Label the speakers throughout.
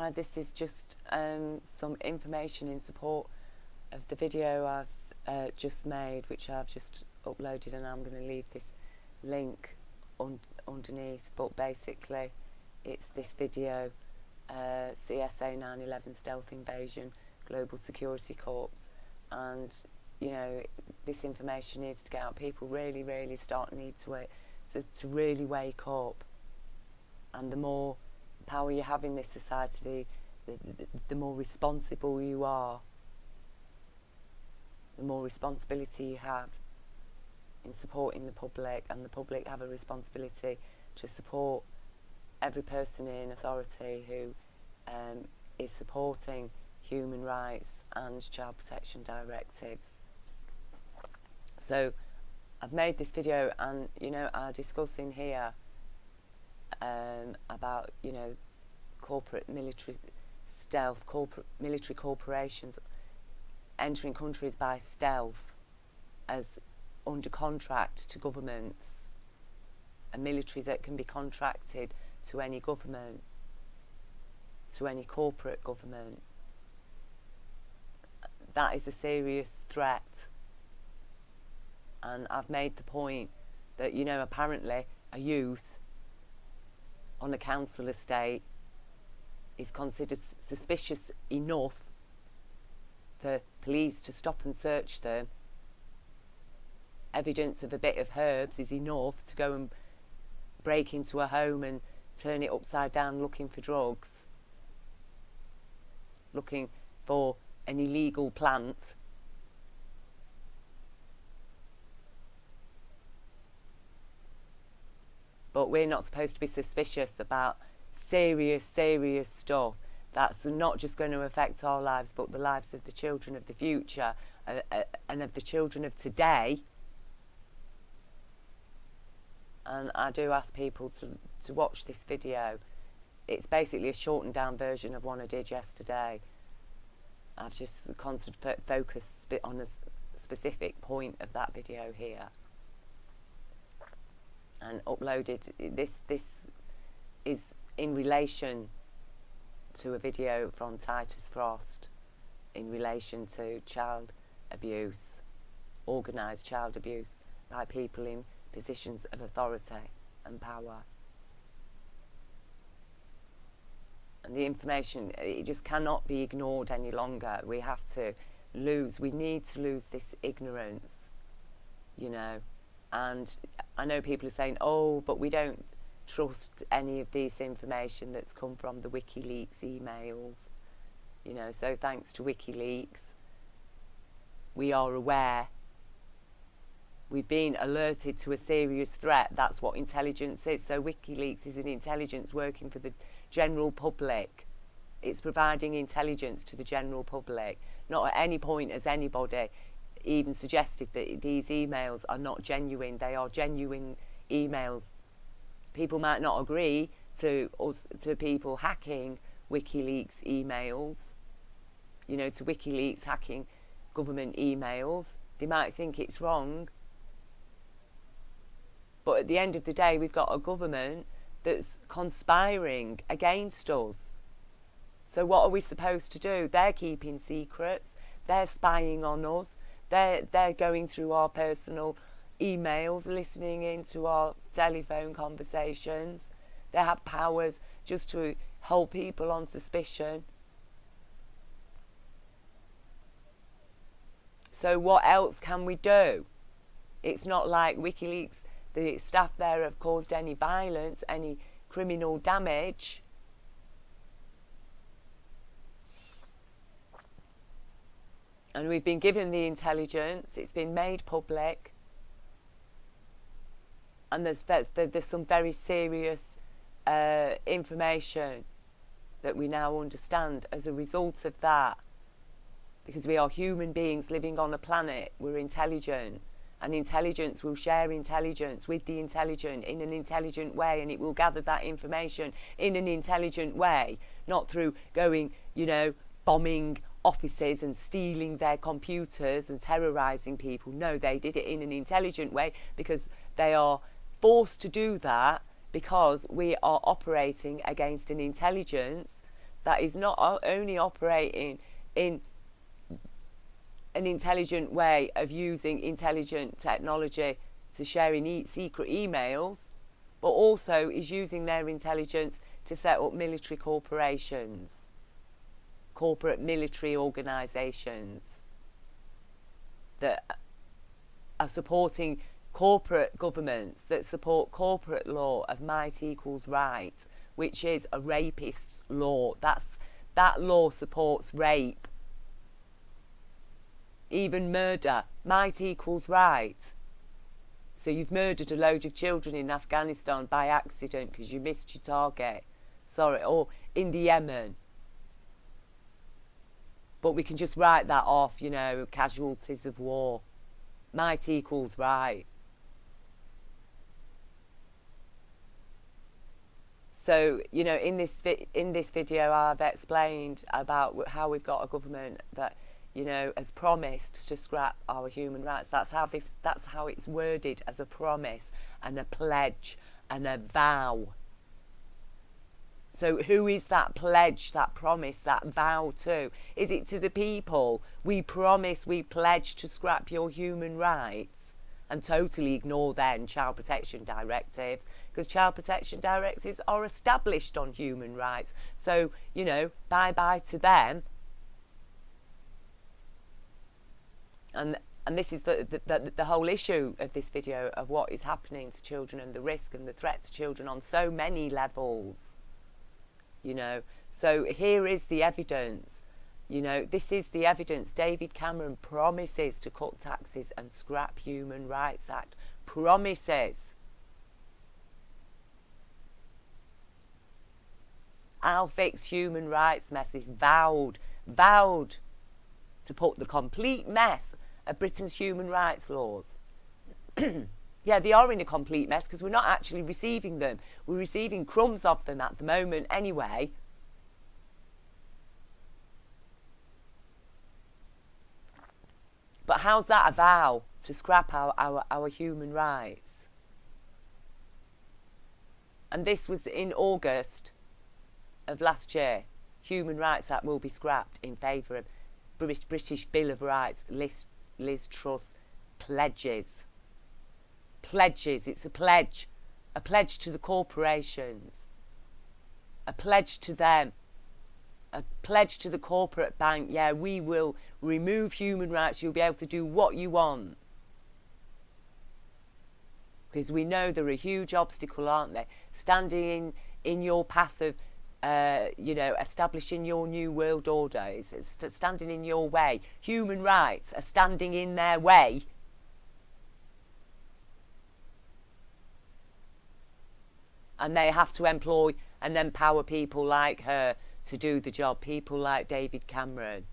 Speaker 1: Hi, this is just some information in support of the video I've just made, which I've just uploaded, and I'm going to leave this link underneath. But basically, it's this video, CSA 9/11 Stealth Invasion, Global Security Corps, and you know, this information needs to get out. People really need to really wake up, and the more power you have in this society, the more responsible you are, the more responsibility you have in supporting the public, and the public have a responsibility to support every person in authority who is supporting human rights and child protection directives. So I've made this video, and you know, I'm discussing here about, you know, corporate military stealth, corporate military corporations entering countries by stealth as under contract to governments, a military that can be contracted to any government, to any corporate government. That is a serious threat. And I've made the point that, you know, apparently a youth on a council estate is considered suspicious enough for police to stop and search them. Evidence of a bit of herbs is enough to go and break into a home and turn it upside down looking for drugs, looking for an illegal plant. But we're not supposed to be suspicious about serious stuff that's not just going to affect our lives, but the lives of the children of the future and of the children of today. And I do ask people to watch this video. It's basically a shortened down version of one I did yesterday. I've just focused on a specific point of that video here, and uploaded this is in relation to a video from Titus Frost in relation to child abuse, organised child abuse by people in positions of authority and power. And the information, it just cannot be ignored any longer. We need to lose this ignorance, you know. And I know people are saying, oh, but we don't trust any of this information that's come from the WikiLeaks emails. You know, so thanks to WikiLeaks, we are aware. We've been alerted to a serious threat. That's what intelligence is. So WikiLeaks is an intelligence working for the general public. It's providing intelligence to the general public. Not at any point has anybody even suggested that these emails are not genuine. They are genuine emails. People might not agree to people hacking WikiLeaks emails, you know, to WikiLeaks hacking government emails. They might think it's wrong. But at the end of the day, we've got a government that's conspiring against us. So what are we supposed to do? They're keeping secrets. They're spying on us. They're going through our personal emails, listening into our telephone conversations. They have powers just to hold people on suspicion. So what else can we do? It's not like WikiLeaks, the staff there have caused any violence, any criminal damage. And we've been given the intelligence, it's been made public. And there's some very serious information that we now understand as a result of that. Because we are human beings living on a planet, we're intelligent. And intelligence will share intelligence with the intelligent in an intelligent way, and it will gather that information in an intelligent way, not through going, you know, bombing offices and stealing their computers and terrorising people. No, they did it in an intelligent way because they are forced to do that because we are operating against an intelligence that is not only operating in an intelligent way of using intelligent technology to sharing secret emails, but also is using their intelligence to set up military corporations, corporate military organisations that are supporting corporate governments, that support corporate law of might equals right, which is a rapist's law. That law supports rape, even murder. Might equals right. So you've murdered a load of children in Afghanistan by accident because you missed your target. Sorry, or in the Yemen. But we can just write that off, you know, casualties of war. Might equals right. So, you know, in this video, I've explained about how we've got a government that, you know, has promised to scrap our human rights. That's how it's worded, as a promise and a pledge and a vow. So who is that pledge, that promise, that vow to? Is it to the people? We promise, we pledge to scrap your human rights and totally ignore then child protection directives, because child protection directives are established on human rights. So, you know, bye-bye to them. And this is the whole issue of this video, of what is happening to children and the risk and the threat to children on so many levels. You know, so here is the evidence. You know, this is the evidence. David Cameron promises to cut taxes and scrap Human Rights Act. Promises. I'll fix human rights messes. Vowed to put the complete mess of Britain's human rights laws. Yeah, they are in a complete mess because we're not actually receiving them. We're receiving crumbs of them at the moment anyway. But how's that a vow to scrap our human rights? And this was in August of last year. Human Rights Act will be scrapped in favour of British Bill of Rights. Liz Truss pledges. It's a pledge to the corporations, a pledge to them, a pledge to the corporate bank. Yeah, we will remove human rights. You'll be able to do what you want. Because we know they're a huge obstacle, aren't they? Standing in your path of, you know, establishing your new world order. It's standing in your way. Human rights are standing in their way. And they have to employ and empower people like her to do the job. People like David Cameron.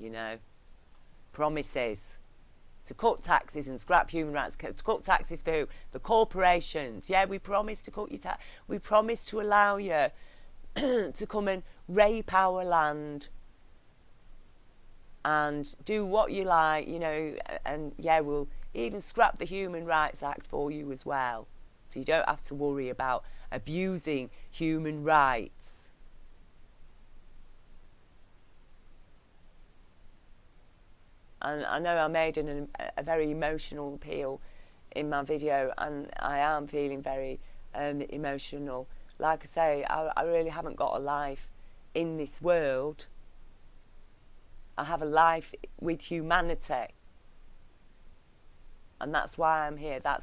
Speaker 1: You know. Promises. To cut taxes and scrap human rights. To cut taxes for who? The corporations. Yeah, we promise to cut your tax. We promise to allow you to come and rape our land. And do what you like, you know. And yeah, we'll even scrap the Human Rights Act for you as well. So you don't have to worry about abusing human rights. And I know I made a very emotional appeal in my video, and I am feeling very emotional. Like I say, I really haven't got a life in this world. I have a life with humanity. And that's why I'm here. That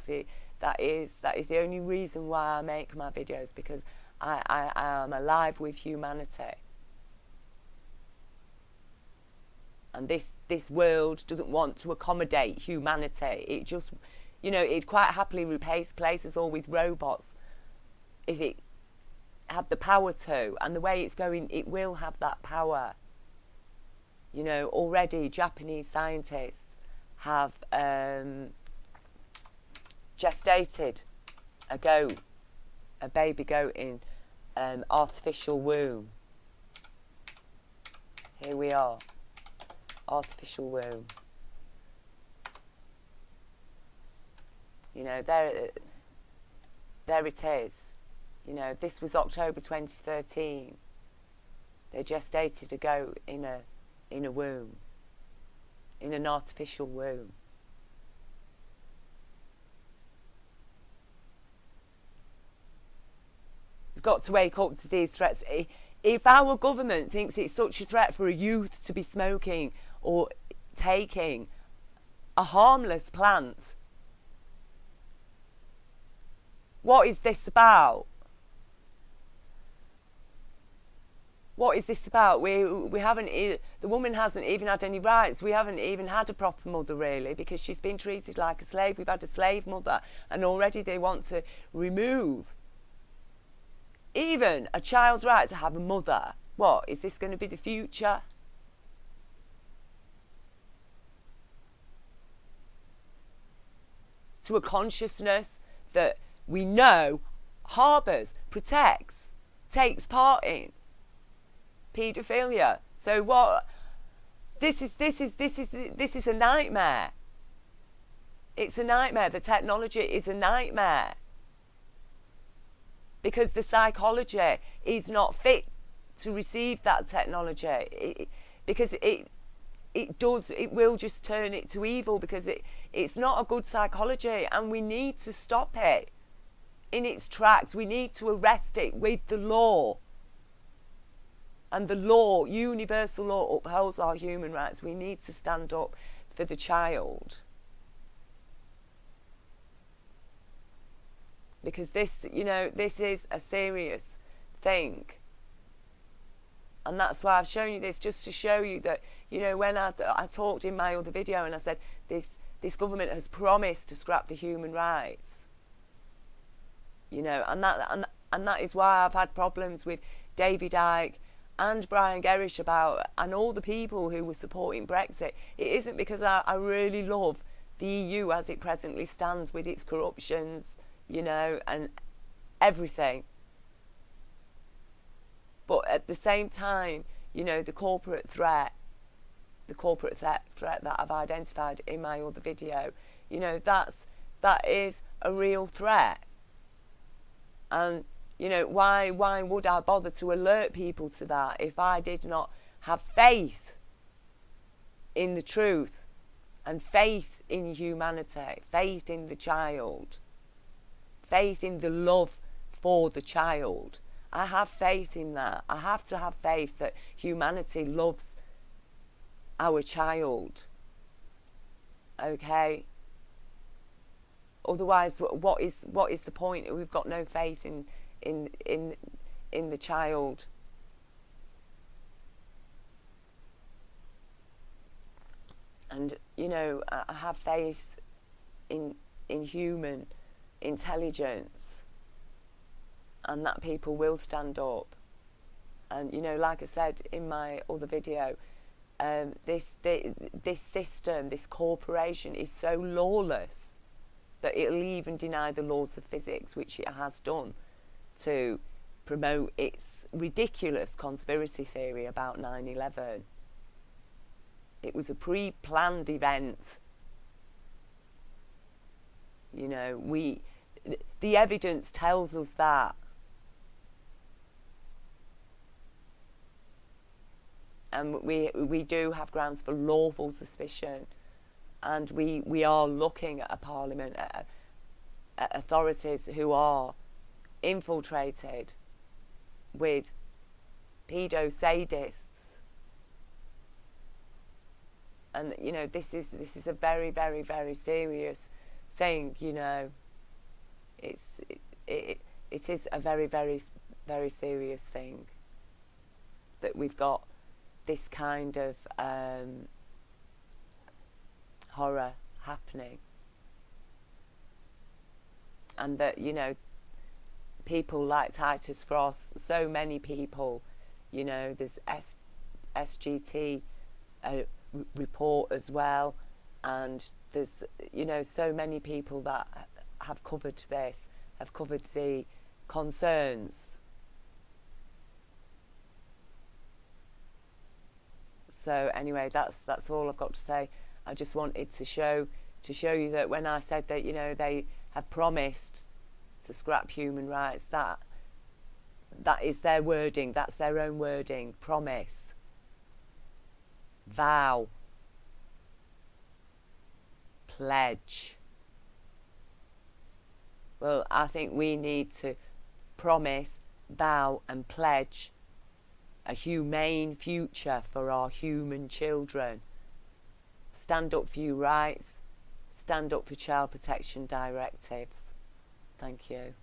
Speaker 1: is the only reason why I make my videos, because I am alive with humanity. And this world doesn't want to accommodate humanity. It just, you know, it'd quite happily replace us all with robots if it had the power to. And the way it's going, it will have that power. You know, already Japanese scientists have gestated a baby goat in artificial womb. Here we are, artificial womb. You know, there it is. You know, this was October 2013. They gestated a goat in a womb, in an artificial womb. We've got to wake up to these threats. If our government thinks it's such a threat for a youth to be smoking or taking a harmless plant, what is this about? What is this about? We haven't, the woman hasn't even had any rights. We haven't even had a proper mother, really, because she's been treated like a slave. We've had a slave mother, and already they want to remove even a child's right to have a mother. What, is this going to be the future? To a consciousness that we know harbours, protects, takes part in paedophilia. So what? This is a nightmare. It's a nightmare. The technology is a nightmare because the psychology is not fit to receive that technology. Because it will just turn it to evil, because it's not a good psychology, and we need to stop it in its tracks. We need to arrest it with the law. And the law, universal law, upholds our human rights. We need to stand up for the child. Because this, you know, this is a serious thing. And that's why I've shown you this, just to show you that, you know, when I talked in my other video and I said this government has promised to scrap the human rights. You know, and that is why I've had problems with David Icke and Brian Gerrish and all the people who were supporting Brexit. It isn't because I really love the EU as it presently stands, with its corruptions, you know, and everything. But at the same time, you know, the corporate threat that I've identified in my other video, you know, that is a real threat. And you know, why would I bother to alert people to that if I did not have faith in the truth and faith in humanity, faith in the child, faith in the love for the child? I have faith in that. I have to have faith that humanity loves our child. Okay? Otherwise, what is the point? We've got no faith in the child. And you know, I have faith in human intelligence, and that people will stand up. And you know, like I said in my other video, this system, this corporation is so lawless that it'll even deny the laws of physics, which it has done, to promote its ridiculous conspiracy theory about 9/11. It was a pre-planned event. You know, the evidence tells us that. And we do have grounds for lawful suspicion. And we are looking at a parliament, at authorities who are infiltrated with pedo sadists. And you know, this is a very, very, very serious thing. You know, it is a very, very, very serious thing that we've got this kind of horror happening, and that, you know, people like Titus Frost, so many people, you know, there's SGT report as well, and there's, you know, so many people that have covered this, have covered the concerns. So anyway, that's all I've got to say. I just wanted to show you that when I said that, you know, they have promised to scrap human rights, that That is their wording. That's their own wording. Promise. Vow. Pledge. Well, I think we need to promise, vow and pledge a humane future for our human children. Stand up for your rights. Stand up for child protection directives. Thank you.